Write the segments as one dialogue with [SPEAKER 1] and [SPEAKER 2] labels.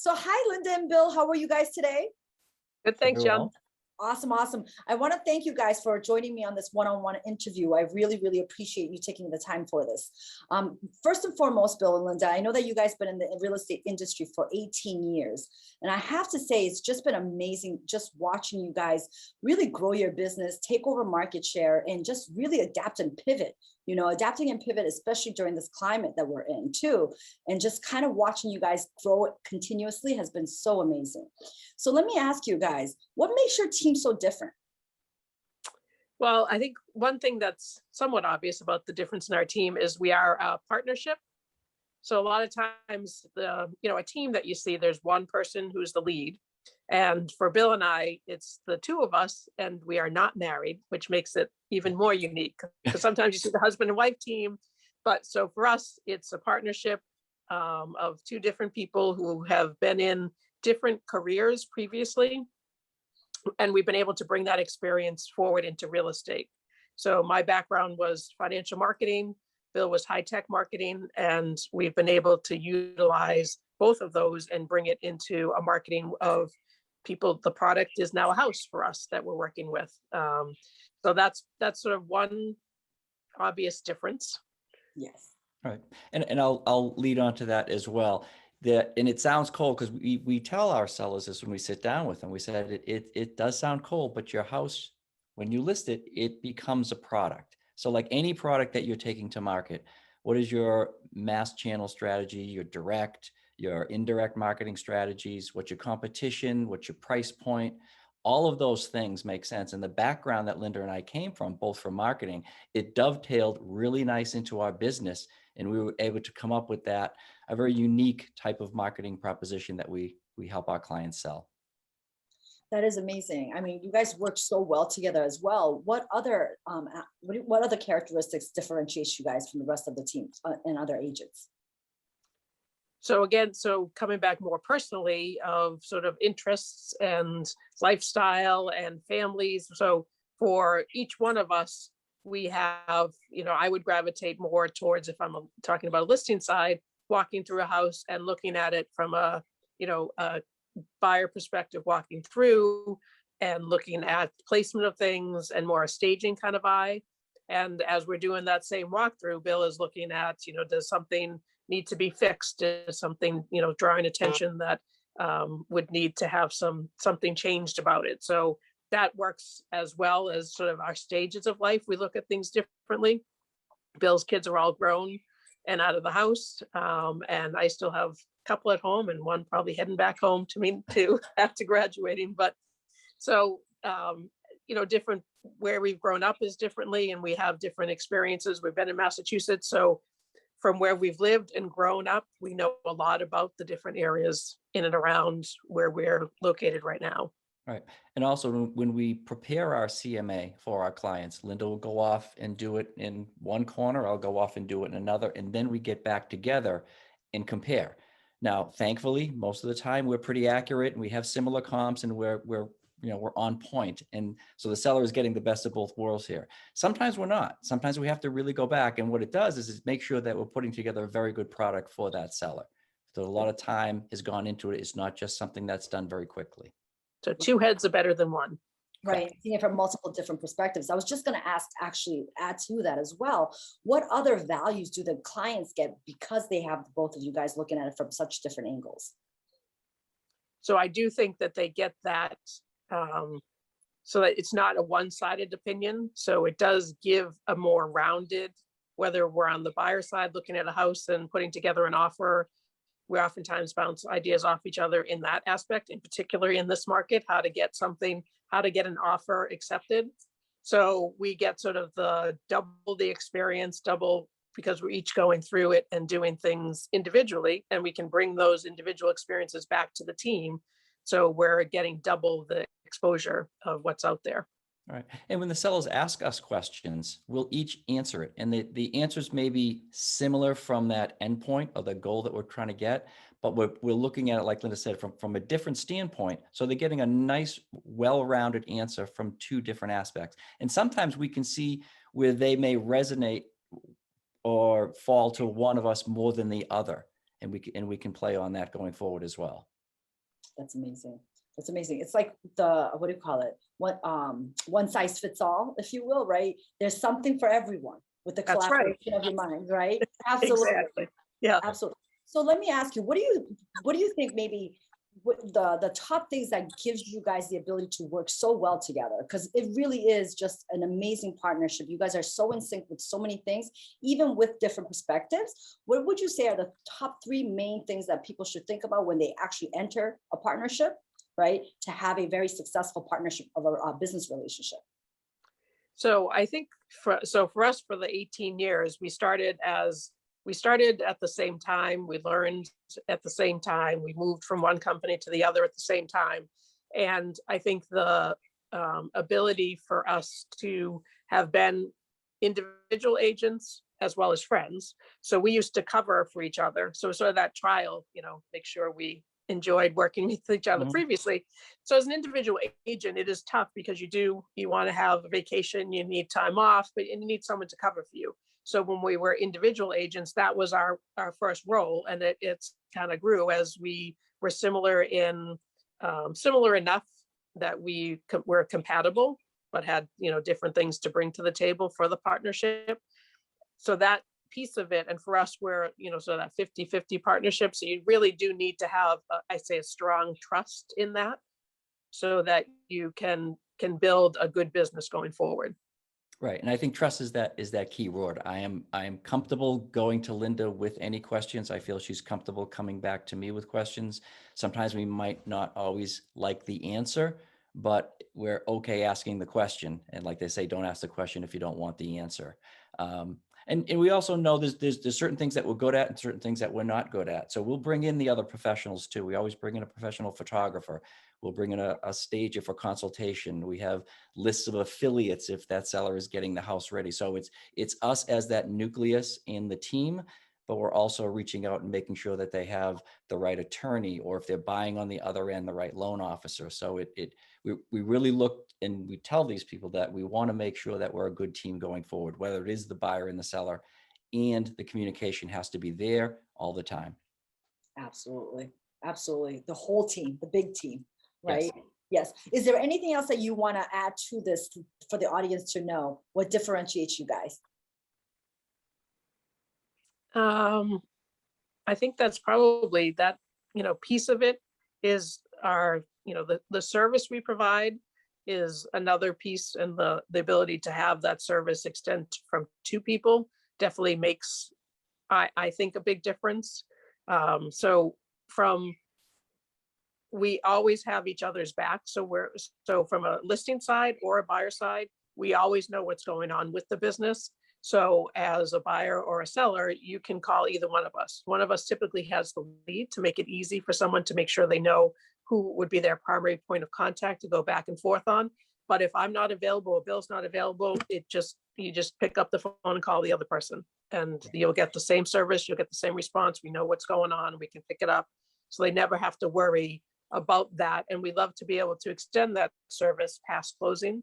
[SPEAKER 1] So hi, Linda and Bill. How are you guys today?
[SPEAKER 2] Good, thanks,
[SPEAKER 3] Very
[SPEAKER 2] John.
[SPEAKER 3] well.
[SPEAKER 1] Awesome, awesome. I want to thank you guys for joining me on this one-on-one interview. I really, really appreciate you taking the time for this. First and foremost, Bill and Linda, I know that you guys been in the real estate industry for 18 years. And I have to say, it's just been amazing just watching you guys really grow your business, take over market share, and just really adapt and pivot. You know, adapting and pivot, especially during this climate that we're in too. And just kind of watching you guys grow it continuously has been so amazing. So let me ask you guys, what makes your team so different?
[SPEAKER 2] Well, I think one thing that's somewhat obvious about the difference in our team is we are a partnership. So a lot of times a team that you see, there's one person who's the lead. And for Bill and I, it's the two of us, and we are not married, which makes it even more unique. Because sometimes you see the husband and wife team, but so for us, it's a partnership of two different people who have been in different careers previously, and we've been able to bring that experience forward into real estate. So my background was financial marketing, Bill was high-tech marketing, and we've been able to utilize both of those and bring it into a marketing of people. The product is now a house for us that we're working with. So that's sort of one obvious difference.
[SPEAKER 1] Yes.
[SPEAKER 3] Right. And I'll lead on to that as well. And it sounds cold because we tell our sellers this when we sit down with them. We said it does sound cold, but your house, when you list it, it becomes a product. So like any product that you're taking to market, what is your mass channel strategy, your direct, your indirect marketing strategies, what's your competition, what's your price point? All of those things make sense. And the background that Linda and I came from, both from marketing, it dovetailed really nice into our business. And we were able to come up with that, a very unique type of marketing proposition that we help our clients sell.
[SPEAKER 1] That is amazing. I mean, you guys work so well together as well. What other characteristics differentiate you guys from the rest of the team and other agents?
[SPEAKER 2] So again, so coming back more personally of sort of interests and lifestyle and families. So for each one of us, we have, I would gravitate more towards, if I'm talking about a listing side, walking through a house and looking at it from a buyer perspective, walking through and looking at placement of things and more a staging kind of eye. And as we're doing that same walkthrough, Bill is looking at, does something need to be fixed? Is something, drawing attention that would need to have something changed about it? So that works as well as sort of our stages of life. We look at things differently. Bill's kids are all grown and out of the house. And I still have a couple at home and one probably heading back home to after graduating. But so, different where we've grown up is differently, and we have different experiences. We've been in Massachusetts. So from where we've lived and grown up, we know a lot about the different areas in and around where we're located right now.
[SPEAKER 3] Right. And also when we prepare our CMA for our clients, Linda will go off and do it in one corner. I'll go off and do it in another. And then we get back together and compare. Now, thankfully, most of the time we're pretty accurate and we have similar comps and we're on point. And so the seller is getting the best of both worlds here. Sometimes we're not. Sometimes we have to really go back. And what it does is make sure that we're putting together a very good product for that seller. So a lot of time has gone into it. It's not just something that's done very quickly.
[SPEAKER 2] So two heads are better than one.
[SPEAKER 1] Right. Seeing it from multiple different perspectives. I was just going to add to that as well. What other values do the clients get because they have both of you guys looking at it from such different angles?
[SPEAKER 2] So I do think that they get that so that it's not a one-sided opinion. So it does give a more rounded, whether we're on the buyer side looking at a house and putting together an offer, we oftentimes bounce ideas off each other in that aspect, in particular in this market, how to get an offer accepted. So we get sort of the double the experience, because we're each going through it and doing things individually, and we can bring those individual experiences back to the team. So we're getting double the exposure of what's out there.
[SPEAKER 3] All right. And when the sellers ask us questions, we'll each answer it. And the answers may be similar from that endpoint or the goal that we're trying to get, but we're looking at it, like Linda said, from a different standpoint. So they're getting a nice, well-rounded answer from two different aspects. And sometimes we can see where they may resonate or fall to one of us more than the other. And we can play on that going forward as well.
[SPEAKER 1] That's amazing. That's amazing. It's like the, what do you call it? One size fits all, if you will, right? There's something for everyone with the
[SPEAKER 2] That's right.
[SPEAKER 1] collaboration of your mind, right? Absolutely.
[SPEAKER 2] Exactly. Yeah.
[SPEAKER 1] Absolutely. So let me ask you, what do you think maybe what the top things that gives you guys the ability to work so well together? Because it really is just an amazing partnership. You guys are so in sync with so many things, even with different perspectives. What would you say are the top three main things that people should think about when they actually enter a partnership, right? To have a very successful partnership of a business relationship.
[SPEAKER 2] So I think for us, for the 18 years, we started at the same time. We learned at the same time. We moved from one company to the other at the same time. And I think the ability for us to have been individual agents as well as friends. So we used to cover for each other. So sort of that trial, make sure we enjoyed working with each other
[SPEAKER 3] Mhm.
[SPEAKER 2] previously. So as an individual agent, it is tough because you want to have a vacation, you need time off, but you need someone to cover for you. So when we were individual agents, that was our first role, and it's kind of grew as we were similar enough that were compatible, but had different things to bring to the table for the partnership. So that piece of it, and for us, we're so that 50-50 partnership. So you really do need to have, I say, a strong trust in that, so that you can build a good business going forward.
[SPEAKER 3] Right. And I think trust is that key word. I am comfortable going to Linda with any questions. I feel she's comfortable coming back to me with questions. Sometimes we might not always like the answer, but we're okay asking the question. And like they say, don't ask the question if you don't want the answer. And we also know there's certain things that we're good at and certain things that we're not good at. So we'll bring in the other professionals too. We always bring in a professional photographer. We'll bring in a stager for consultation. We have lists of affiliates if that seller is getting the house ready. So it's us as that nucleus in the team, but we're also reaching out and making sure that they have the right attorney, or if they're buying on the other end, the right loan officer. So we really look and we tell these people that we want to make sure that we're a good team going forward, whether it is the buyer and the seller, and the communication has to be there all the time.
[SPEAKER 1] Absolutely. Absolutely. The whole team, the big team, right?
[SPEAKER 3] Yes.
[SPEAKER 1] Yes. Is there anything else that you want to add to this for the audience to know? What differentiates you guys?
[SPEAKER 2] I think that's probably that, piece of it is our, the service we provide is another piece, and the ability to have that service extend from two people definitely makes, I think, a big difference. So we always have each other's back. So from a listing side or a buyer side, we always know what's going on with the business. So as a buyer or a seller, you can call either one of us. One of us typically has the lead to make it easy for someone to make sure they know who would be their primary point of contact to go back and forth on. But if I'm not available or Bill's not available, you just pick up the phone and call the other person, and you'll get the same service, you'll get the same response. We know what's going on, we can pick it up. So they never have to worry about that. And we love to be able to extend that service past closing.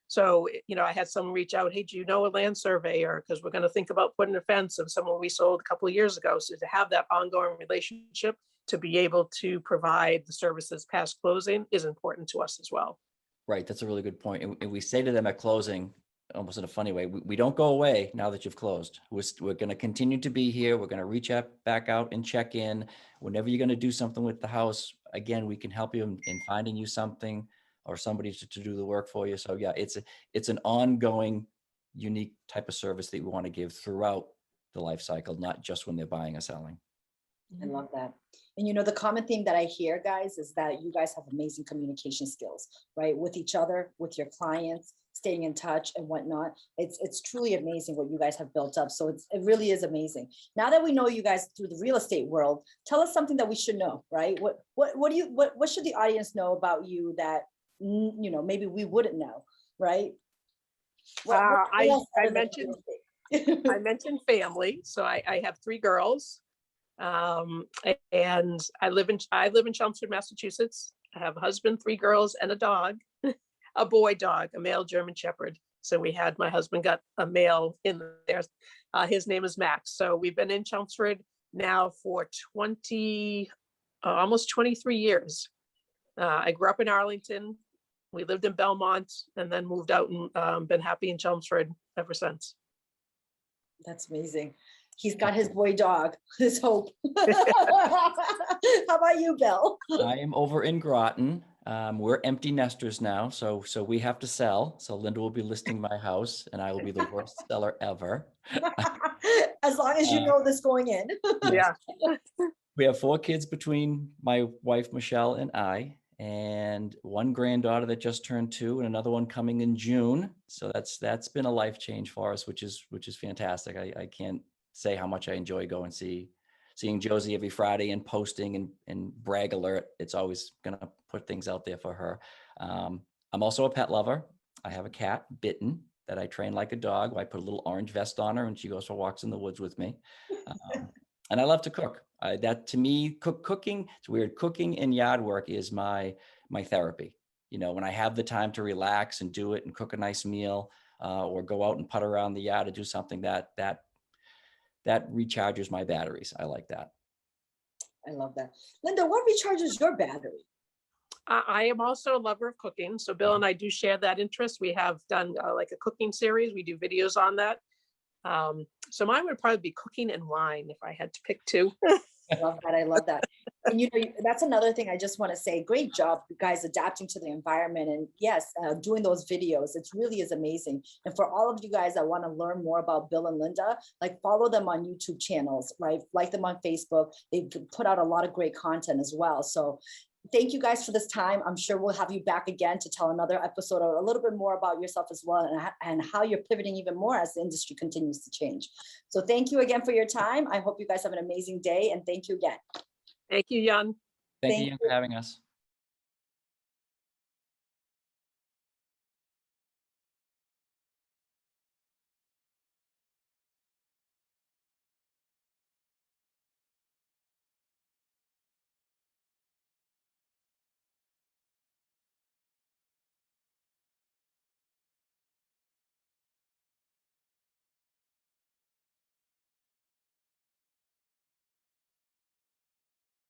[SPEAKER 2] So, I had someone reach out, hey, do you know a land surveyor? Because we're going to think about putting a fence of someone we sold a couple of years ago. So to have that ongoing relationship, to be able to provide the services past closing is important to us as well.
[SPEAKER 3] Right. That's a really good point. And we say to them at closing, almost in a funny way, we don't go away now that you've closed. We're going to continue to be here. We're going to reach out, back out and check in. Whenever you're going to do something with the house, again, we can help you in finding you something or somebody to do the work for you. So yeah, it's an ongoing, unique type of service that we want to give throughout the life cycle, not just when they're buying or selling.
[SPEAKER 1] I love that. And the common theme that I hear, guys, is that you guys have amazing communication skills, right? With each other, with your clients, staying in touch and whatnot. It's truly amazing what you guys have built up. So it really is amazing. Now that we know you guys through the real estate world, tell us something that we should know, right? What should the audience know about you that maybe we wouldn't know, right?
[SPEAKER 2] I mentioned family. So I have 3 girls. And I live in Chelmsford, Massachusetts. I have a husband, 3 girls, and a dog, a boy dog, a male German Shepherd. So my husband got a male in there. His name is Max. So we've been in Chelmsford now for almost 23 years. I grew up in Arlington. We lived in Belmont and then moved out and been happy in Chelmsford ever since.
[SPEAKER 1] That's amazing. He's got his boy dog, his Hope. How about you, Bill?
[SPEAKER 3] I am over in Groton. We're empty nesters now, so we have to sell. So Linda will be listing my house, and I will be the worst seller ever.
[SPEAKER 1] As long as you know this going in.
[SPEAKER 2] Yeah.
[SPEAKER 3] We have 4 kids between my wife Michelle and I, and one granddaughter that just turned 2, and another one coming in June. So that's been a life change for us, which is fantastic. I can't say how much I enjoy going seeing Josie every Friday and posting and brag alert. It's always gonna put things out there for her. I'm also a pet lover. I have a cat, Bitten, that I train like a dog. I put a little orange vest on her and she goes for walks in the woods with me. And I love to cook. That to me, cooking, it's weird. Cooking and yard work is my therapy. You know, when I have the time to relax and do it and cook a nice meal, or go out and putt around the yard to do something that recharges my batteries. I like that.
[SPEAKER 1] I love that. Linda, what recharges your battery?
[SPEAKER 2] I am also a lover of cooking. So Bill and I do share that interest. We have done like a cooking series. We do videos on that. So mine would probably be cooking and wine if I had to pick 2.
[SPEAKER 1] I love that. I love that. And you know, that's another thing I just want to say. Great job, you guys, adapting to the environment. And yes, doing those videos. It really is amazing. And for all of you guys that want to learn more about Bill and Linda, like follow them on YouTube channels, right? Like them on Facebook. They put out a lot of great content as well. So thank you guys for this time. I'm sure we'll have you back again to tell another episode or a little bit more about yourself as well, and how you're pivoting even more as the industry continues to change. So thank you again for your time. I hope you guys have an amazing day, and thank you again.
[SPEAKER 2] Thank you, Jan.
[SPEAKER 3] Thank you for having us.